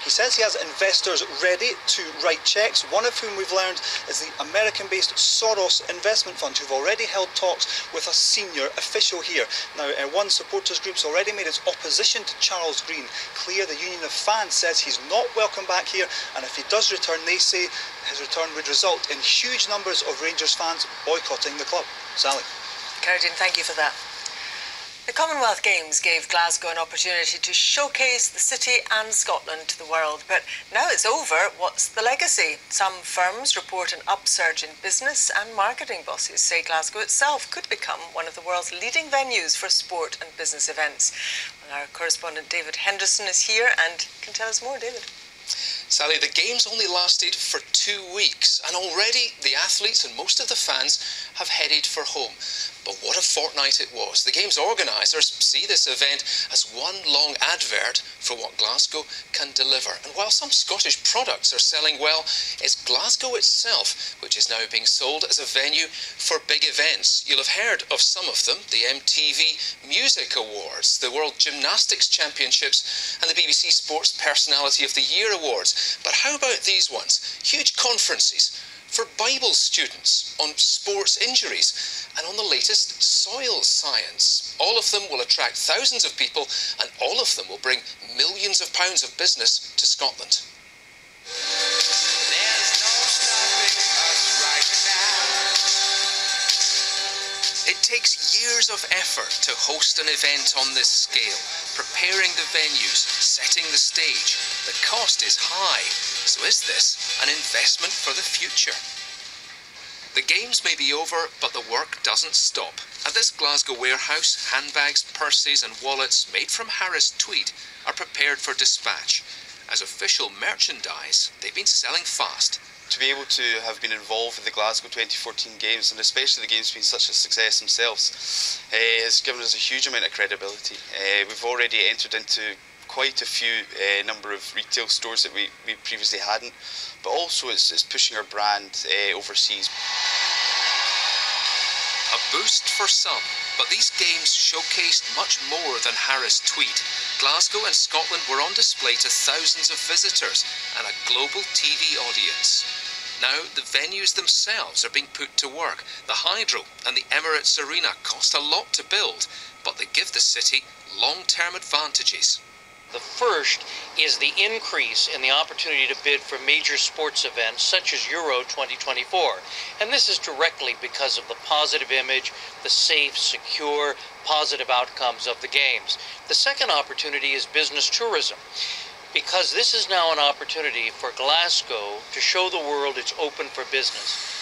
He says he has investors ready to write cheques, one of whom we've learned is the American-based Soros Investment Fund, who've already held talks with a senior official here. Now, one supporters group's already made its opposition to Charles Green clear. The Union of Fans says he's not welcome back here, and if he does return, they say his return would result in huge numbers of Rangers fans boycotting the club. Sally. Kerridin, thank you for that. The Commonwealth Games gave Glasgow an opportunity to showcase the city and Scotland to the world. But now it's over, what's the legacy? Some firms report an upsurge in business, and marketing bosses say Glasgow itself could become one of the world's leading venues for sport and business events. Well, our correspondent David Henderson is here and can tell us more. David. Sally, the Games only lasted for 2 weeks, and already the athletes and most of the fans have headed for home. But what a fortnight it was. The Games organisers see this event as one long advert for what Glasgow can deliver. And while some Scottish products are selling well, it's Glasgow itself which is now being sold as a venue for big events. You'll have heard of some of them: the MTV Music Awards, the World Gymnastics Championships, and the BBC Sports Personality of the Year Awards. But how about these ones? Huge conferences for Bible students on sports injuries and on the latest soil science. All of them will attract thousands of people, and all of them will bring millions of pounds of business to Scotland. There's no stopping us right now. It takes years of effort to host an event on this scale, preparing the venues, setting the stage. The cost is high. So is this an investment for the future? The Games may be over, but the work doesn't stop. At this Glasgow warehouse, handbags, purses and wallets made from Harris tweed are prepared for dispatch. As official merchandise, they've been selling fast. To be able to have been involved with the Glasgow 2014 Games, and especially the Games being such a success themselves, has given us a huge amount of credibility. We've already entered into quite a few number of retail stores that we previously hadn't, but also it's pushing our brand overseas. A boost for some, but these Games showcased much more than Harris tweed. Glasgow and Scotland were on display to thousands of visitors and a global TV audience. Now the venues themselves are being put to work. The Hydro and the Emirates Arena cost a lot to build, but they give the city long-term advantages. The first is the increase in the opportunity to bid for major sports events such as Euro 2024. And this is directly because of the positive image, the safe, secure, positive outcomes of the Games. The second opportunity is business tourism, because this is now an opportunity for Glasgow to show the world it's open for business.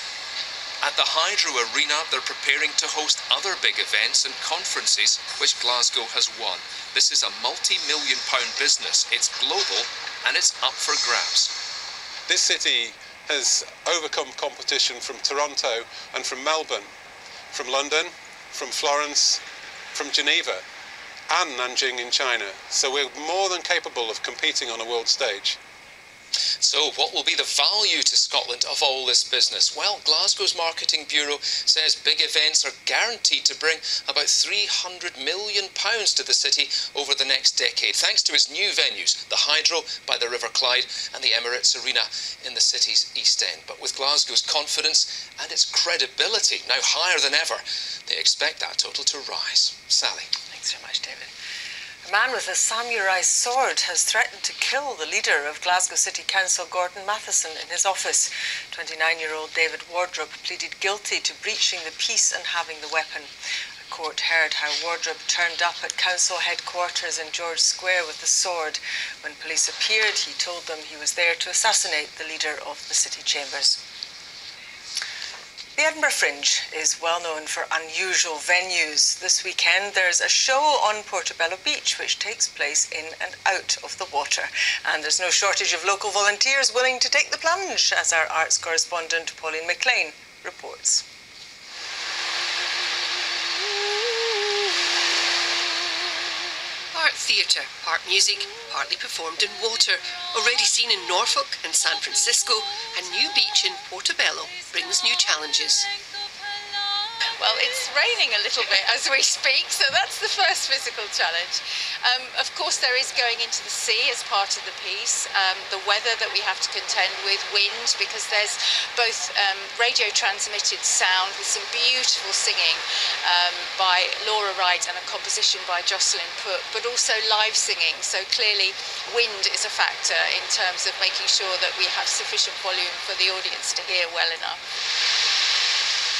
At the Hydro Arena, they're preparing to host other big events and conferences which Glasgow has won. This is a multi-million-pound business. It's global and it's up for grabs. This city has overcome competition from Toronto and from Melbourne, from London, from Florence, from Geneva, and Nanjing in China. So we're more than capable of competing on a world stage. So what will be the value to Scotland of all this business? Well, Glasgow's Marketing Bureau says big events are guaranteed to bring about £300 million to the city over the next decade, thanks to its new venues, the Hydro by the River Clyde and the Emirates Arena in the city's East End. But with Glasgow's confidence and its credibility now higher than ever, they expect that total to rise. Sally. Thanks so much, David. A man with a samurai sword has threatened to kill the leader of Glasgow City Council, Gordon Matheson, in his office. 29-year-old David Wardrop pleaded guilty to breaching the peace and having the weapon. A court heard how Wardrop turned up at council headquarters in George Square with the sword. When police appeared, he told them he was there to assassinate the leader of the city chambers. The Edinburgh Fringe is well known for unusual venues. This weekend there's a show on Portobello Beach which takes place in and out of the water. And there's no shortage of local volunteers willing to take the plunge, as our arts correspondent Pauline McLean reports. Part theatre, part music, partly performed in water. Already seen in Norfolk and San Francisco, a new beach in Portobello brings new challenges. Well, it's raining a little bit as we speak, so that's the first physical challenge. Of course, there is going into the sea as part of the piece. The weather that we have to contend with, wind, because there's both radio transmitted sound with some beautiful singing by Laura Wright and a composition by Jocelyn Put, but also live singing. So clearly wind is a factor in terms of making sure that we have sufficient volume for the audience to hear well enough.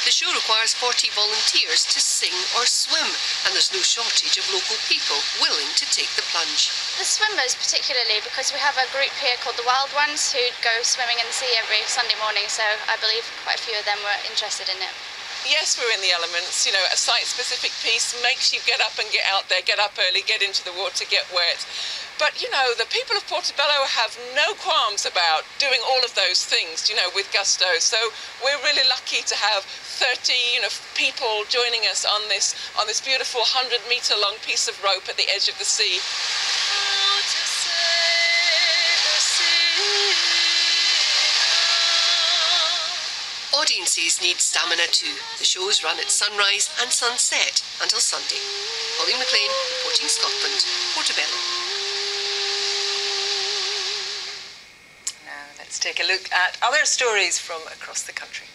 The show requires 40 volunteers to sing or swim, and there's no shortage of local people willing to take the plunge. The swimmers particularly, because we have a group here called the Wild Ones who go swimming in the sea every Sunday morning, so I believe quite a few of them were interested in it. Yes, we're in the elements. You know, a site-specific piece makes you get up and get out there, get up early, get into the water, get wet. But, you know, the people of Portobello have no qualms about doing all of those things, you know, with gusto. So we're really lucky to have 30, people joining us on this beautiful 100-metre long piece of rope at the edge of the sea. Audiences need stamina too. The shows run at sunrise and sunset until Sunday. Pauline McLean, reporting Scotland, Portobello. Now let's take a look at other stories from across the country.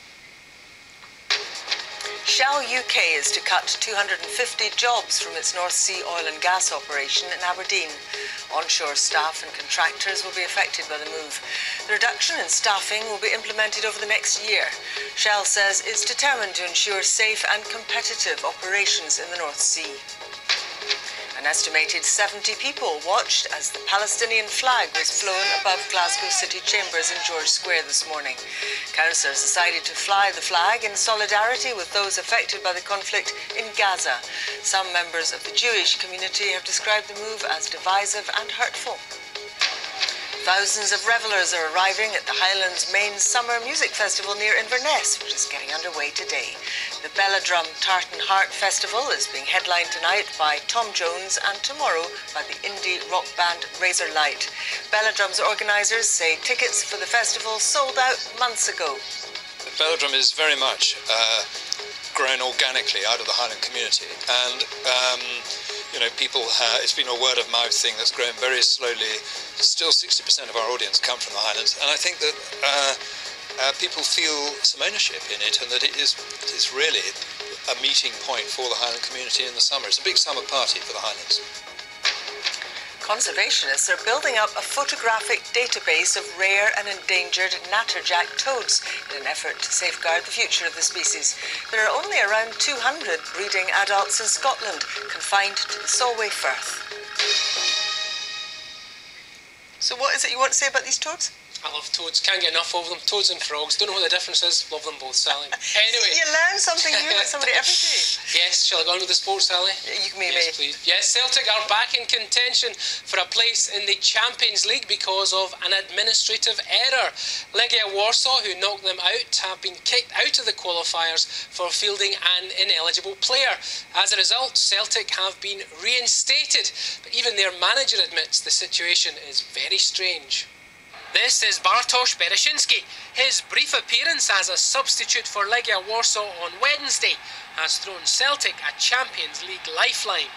Shell UK is to cut 250 jobs from its North Sea oil and gas operation in Aberdeen. Onshore staff and contractors will be affected by the move. The reduction in staffing will be implemented over the next year. Shell says it's determined to ensure safe and competitive operations in the North Sea. An estimated 70 people watched as the Palestinian flag was flown above Glasgow City Chambers in George Square this morning. Councillors decided to fly the flag in solidarity with those affected by the conflict in Gaza. Some members of the Jewish community have described the move as divisive and hurtful. Thousands of revellers are arriving at the Highlands' main summer music festival near Inverness, which is getting underway today. The Belladrum Tartan Heart Festival is being headlined tonight by Tom Jones and tomorrow by the indie rock band Razorlight. Belladrum's organisers say tickets for the festival sold out months ago. Belladrum is very much grown organically out of the Highland community, and people, it's been a word of mouth thing that's grown very slowly. Still 60% of our audience come from the Highlands, and I think that people feel some ownership in it, and that it is really a meeting point for the Highland community in the summer. It's a big summer party for the Highlands. Conservationists are building up a photographic database of rare and endangered natterjack toads in an effort to safeguard the future of the species. There are only around 200 breeding adults in Scotland, confined to the Solway Firth. So what is it you want to say about these toads? I love toads, can't get enough of them. Toads and frogs, don't know what the difference is, love them both, Sally. Anyway. You learn something new about somebody every day. Yes, shall I go on with the sport, Sally? You may. Yes, please. Yes, Celtic are back in contention for a place in the Champions League because of an administrative error. Legia Warsaw, who knocked them out, have been kicked out of the qualifiers for fielding an ineligible player. As a result, Celtic have been reinstated, but even their manager admits the situation is very strange. This is Bartosz Bereszyński. His brief appearance as a substitute for Legia Warsaw on Wednesday has thrown Celtic a Champions League lifeline.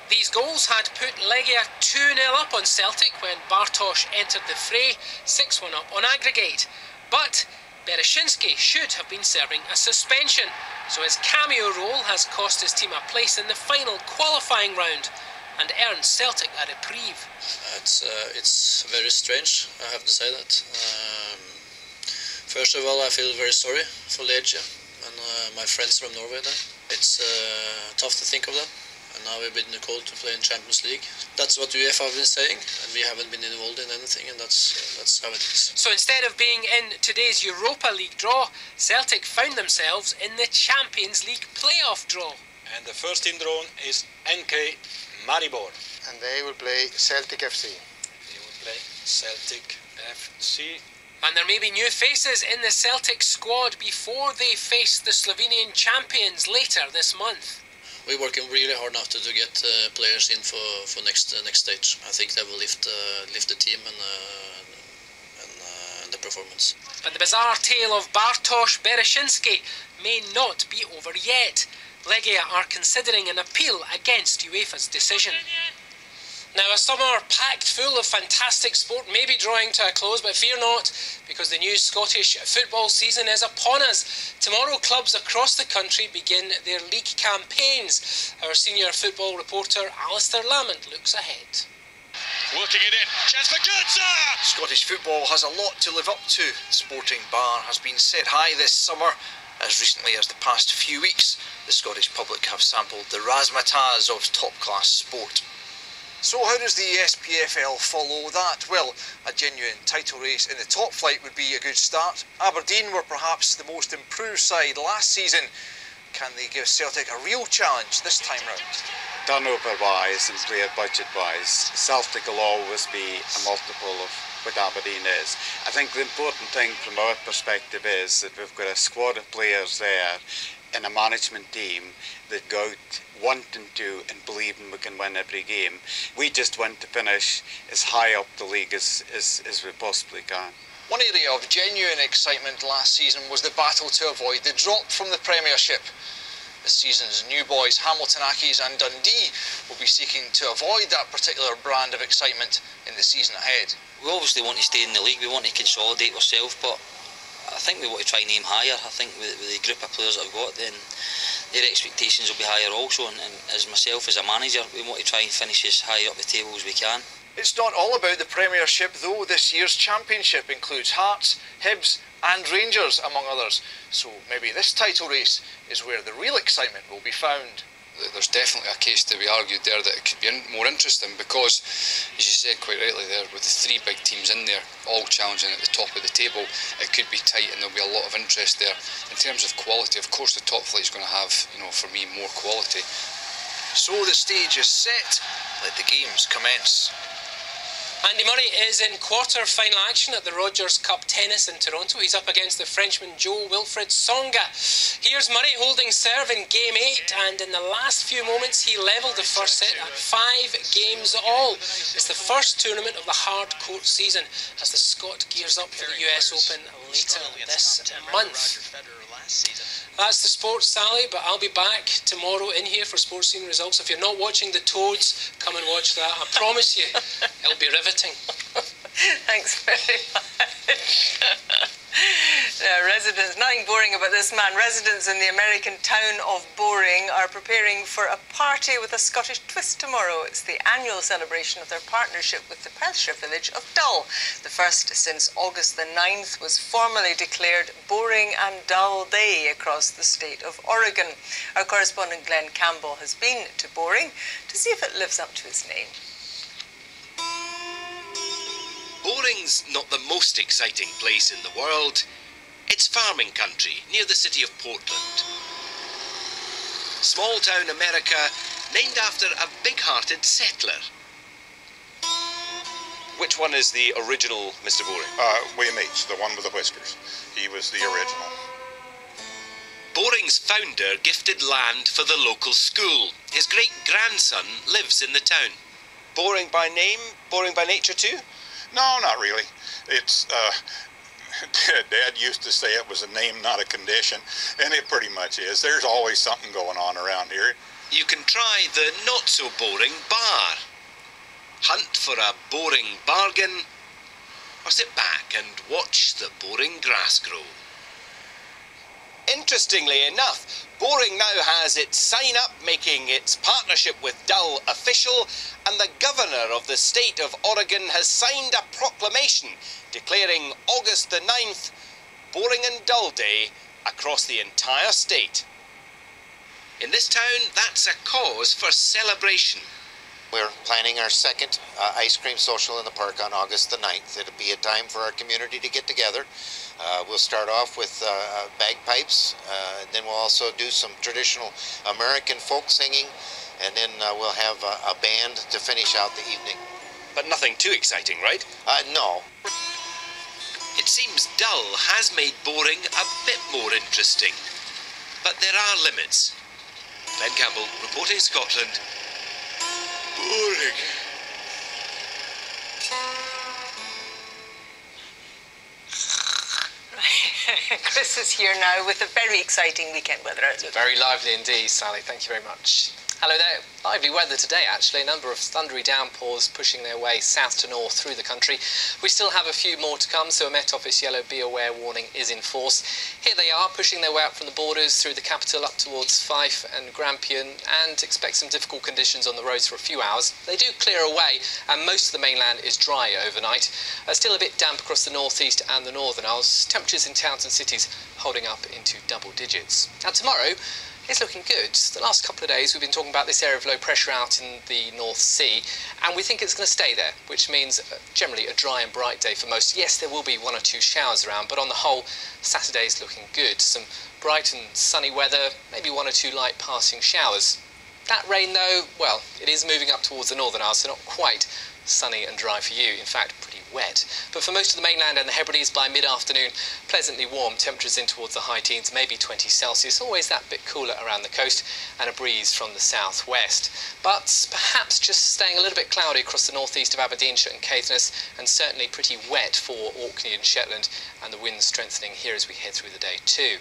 These goals had put Legia 2-0 up on Celtic when Bartosz entered the fray, 6-1 up on aggregate. But Bereszyński should have been serving a suspension, so his cameo role has cost his team a place in the final qualifying round and earned Celtic a reprieve. It's very strange, I have to say that. First of all, I feel very sorry for Legia and my friends from Norway there. It's tough to think of them, and now we've been called to play in Champions League. That's what UEFA have been saying, and we haven't been involved in anything, and that's how it is. So instead of being in today's Europa League draw, Celtic found themselves in the Champions League playoff draw. And the first team drawn is NK Maribor. And they will play Celtic FC. They will play Celtic FC. And there may be new faces in the Celtic squad before they face the Slovenian champions later this month. We're working really hard now to get players in for next stage. I think they will lift the team and the performance. But the bizarre tale of Bartosz Bereszyński may not be over yet. Legia are considering an appeal against UEFA's decision. Now, a summer packed full of fantastic sport may be drawing to a close, but fear not, because the new Scottish football season is upon us. Tomorrow, clubs across the country begin their league campaigns. Our senior football reporter, Alistair Lamont, looks ahead. Working it in, chance for Götze! Scottish football has a lot to live up to. The sporting bar has been set high this summer. As recently as the past few weeks, the Scottish public have sampled the razzmatazz of top-class sport. So how does the SPFL follow that? Well, a genuine title race in the top flight would be a good start. Aberdeen were perhaps the most improved side last season. Can they give Celtic a real challenge this time round? Turnover-wise and player budget-wise, Celtic will always be a multiple of what Aberdeen is. I think the important thing from our perspective is that we've got a squad of players there in a management team that go out wanting to and believing we can win every game. We just want to finish as high up the league as we possibly can. One area of genuine excitement last season was the battle to avoid the drop from the Premiership. This season's new boys, Hamilton Accies and Dundee, will be seeking to avoid that particular brand of excitement in the season ahead. We obviously want to stay in the league, we want to consolidate ourselves, but I think we want to try and aim higher. I think with the group of players that we've got, then their expectations will be higher also, and as myself as a manager, we want to try and finish as high up the table as we can. It's not all about the Premiership though. This year's Championship includes Hearts, Hibs and Rangers among others, so maybe this title race is where the real excitement will be found. There's definitely a case to be argued there that it could be more interesting because, as you said quite rightly there, with the three big teams in there all challenging at the top of the table, it could be tight and there'll be a lot of interest there. In terms of quality, of course the top flight's going to have, for me, more quality. So the stage is set, let the games commence. Andy Murray is in quarter-final action at the Rogers Cup Tennis in Toronto. He's up against the Frenchman Jo-Wilfried Tsonga. Here's Murray holding serve in Game 8, and in the last few moments he levelled the first set at 5 games all. It's the first tournament of the hard court season as the Scot gears up for the US Open later this month. That's the sports, Sally, but I'll be back tomorrow in here for Sports Scene Results. If you're not watching the Toads, come and watch that. I promise you, it'll be riveting. Thanks very much. Residents, nothing boring about this man. Residents in the American town of Boring are preparing for a party with a Scottish twist tomorrow. It's the annual celebration of their partnership with the Perthshire village of Dull. The first since August the 9th was formally declared Boring and Dull Day across the state of Oregon. Our correspondent Glenn Campbell has been to Boring to see if it lives up to its name. Boring's not the most exciting place in the world. It's farming country near the city of Portland. Small town America, named after a big-hearted settler. Which one is the original Mr. Boring? William H., the one with the whiskers. He was the original. Boring's founder gifted land for the local school. His great-grandson lives in the town. Boring by name, boring by nature too? No, not really. It's, Dad used to say it was a name, not a condition, and it pretty much is. There's always something going on around here. You can try the not-so-boring bar. Hunt for a boring bargain, or sit back and watch the boring grass grow. Interestingly enough, Boring now has its sign-up making its partnership with Dull official, and the Governor of the state of Oregon has signed a proclamation declaring August the 9th Boring and Dull Day across the entire state. In this town, that's a cause for celebration. We're planning our second ice cream social in the park on August the 9th. It'll be a time for our community to get together. We'll start off with bagpipes, then we'll also do some traditional American folk singing, and then we'll have a band to finish out the evening. But nothing too exciting, right? No. It seems Dull has made Boring a bit more interesting. But there are limits. Glenn Campbell, reporting Scotland. Boring. Chris is here now with a very exciting weekend weather outlook. Very lively indeed, Sally. Thank you very much. Hello there. Lively weather today, actually. A number of thundery downpours pushing their way south to north through the country. We still have a few more to come, so a Met Office yellow be aware warning is in force. Here they are, pushing their way up from the borders through the capital up towards Fife and Grampian, and expect some difficult conditions on the roads for a few hours. They do clear away, and most of the mainland is dry overnight. Still a bit damp across the northeast and the northern Isles. Temperatures in towns and cities holding up into double digits. Now tomorrow, it's looking good. The last couple of days we've been talking about this area of low pressure out in the North Sea, and we think it's going to stay there, which means generally a dry and bright day for most. Yes, there will be one or two showers around, but on the whole, Saturday's looking good. Some bright and sunny weather, maybe one or two light passing showers. That rain though, well, it is moving up towards the Northern Isles, so not quite sunny and dry for you, in fact pretty wet. But for most of the mainland and the Hebrides by mid-afternoon, pleasantly warm, temperatures in towards the high teens, maybe 20 Celsius, always that bit cooler around the coast, and a breeze from the southwest. But perhaps just staying a little bit cloudy across the northeast of Aberdeenshire and Caithness, and certainly pretty wet for Orkney and Shetland, and the winds strengthening here as we head through the day too.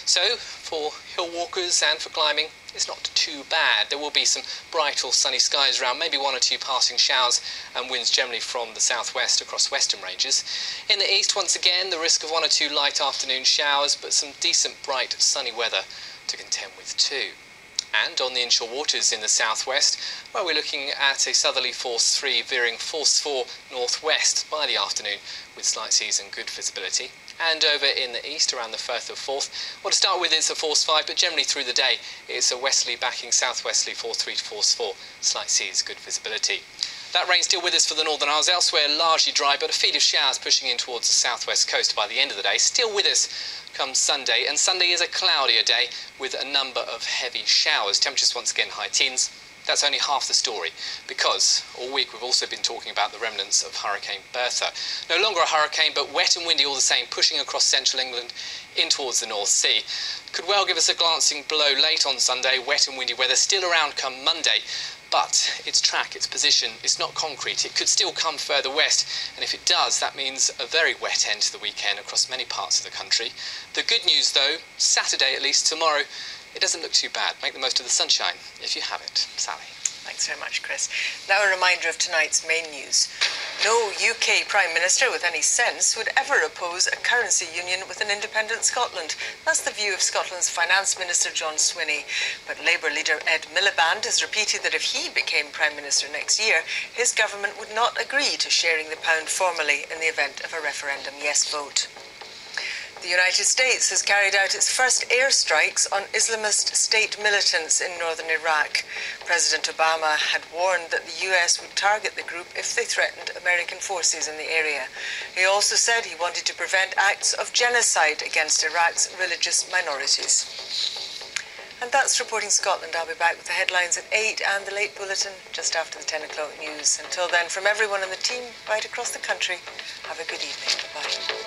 So, for hill walkers and for climbing, it's not too bad. There will be some bright or sunny skies around, maybe one or two passing showers, and winds generally from the southwest across western ranges. In the east, once again, the risk of one or two light afternoon showers, but some decent bright sunny weather to contend with too. And on the inshore waters in the southwest, where we're looking at a southerly force 3 veering force 4 northwest by the afternoon, with slight seas and good visibility. And over in the east, around the Firth of Forth, well, to start with, it's a force 5, but generally through the day, it's a westerly backing southwesterly force 3 to force 4, slight seas, good visibility. That rain still with us for the Northern Isles, elsewhere largely dry, but a feed of showers pushing in towards the southwest coast by the end of the day. Still with us come Sunday, and Sunday is a cloudier day with a number of heavy showers. Temperatures once again high teens. That's only half the story, because all week we've also been talking about the remnants of Hurricane Bertha. No longer a hurricane, but wet and windy all the same, pushing across central England in towards the North Sea. Could well give us a glancing blow late on Sunday, wet and windy weather still around come Monday, but its track, its position, it's not concrete. It could still come further west, and if it does, that means a very wet end to the weekend across many parts of the country. The good news though, Saturday at least, tomorrow, it doesn't look too bad. Make the most of the sunshine if you have it. Sally. Thanks very much, Chris. Now a reminder of tonight's main news. No UK Prime Minister with any sense would ever oppose a currency union with an independent Scotland. That's the view of Scotland's Finance Minister John Swinney. But Labour leader Ed Miliband has repeated that if he became Prime Minister next year, his government would not agree to sharing the pound formally in the event of a referendum yes vote. The United States has carried out its first airstrikes on Islamist state militants in northern Iraq. President Obama had warned that the US would target the group if they threatened American forces in the area. He also said he wanted to prevent acts of genocide against Iraq's religious minorities. And that's Reporting Scotland. I'll be back with the headlines at 8 and the late bulletin just after the 10 o'clock news. Until then, from everyone in the team right across the country, have a good evening. Bye-bye.